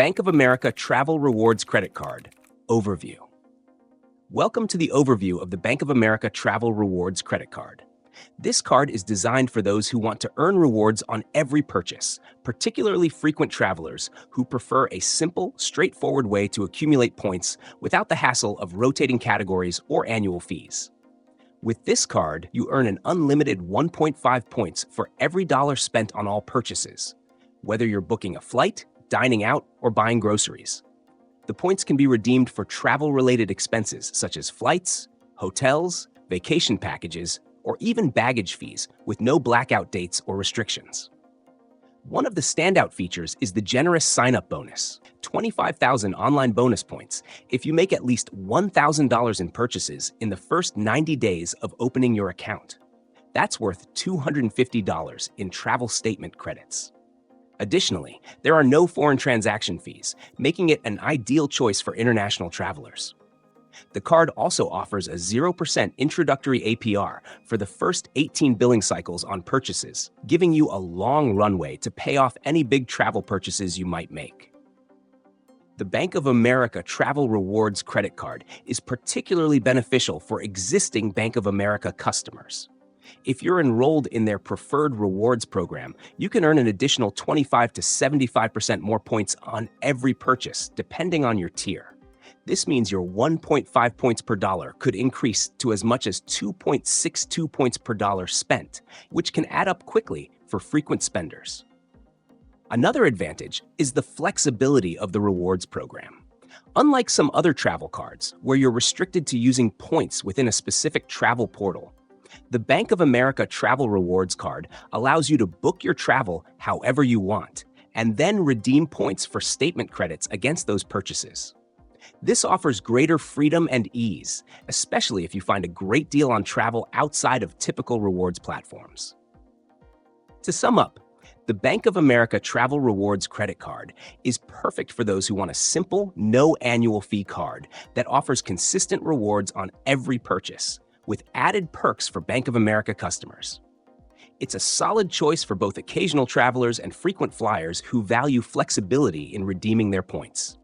Bank of America Travel Rewards Credit Card. Overview. Welcome to the overview of the Bank of America Travel Rewards Credit Card. This card is designed for those who want to earn rewards on every purchase, particularly frequent travelers who prefer a simple, straightforward way to accumulate points without the hassle of rotating categories or annual fees. With this card, you earn an unlimited 1.5 points for every dollar spent on all purchases, whether you're booking a flight, dining out, or buying groceries. The points can be redeemed for travel-related expenses such as flights, hotels, vacation packages, or even baggage fees with no blackout dates or restrictions. One of the standout features is the generous sign-up bonus, 25,000 online bonus points if you make at least $1,000 in purchases in the first 90 days of opening your account. That's worth $250 in travel statement credits. Additionally, there are no foreign transaction fees, making it an ideal choice for international travelers. The card also offers a 0% introductory APR for the first 18 billing cycles on purchases, giving you a long runway to pay off any big travel purchases you might make. The Bank of America Travel Rewards Credit Card is particularly beneficial for existing Bank of America customers. If you're enrolled in their preferred rewards program, you can earn an additional 25 to 75% more points on every purchase, depending on your tier. This means your 1.5 points per dollar could increase to as much as 2.62 points per dollar spent, which can add up quickly for frequent spenders. Another advantage is the flexibility of the rewards program. Unlike some other travel cards, where you're restricted to using points within a specific travel portal, the Bank of America Travel Rewards Card allows you to book your travel however you want, and then redeem points for statement credits against those purchases. This offers greater freedom and ease, especially if you find a great deal on travel outside of typical rewards platforms. To sum up, the Bank of America Travel Rewards Credit Card is perfect for those who want a simple, no annual fee card that offers consistent rewards on every purchase, with added perks for Bank of America customers. It's a solid choice for both occasional travelers and frequent flyers who value flexibility in redeeming their points.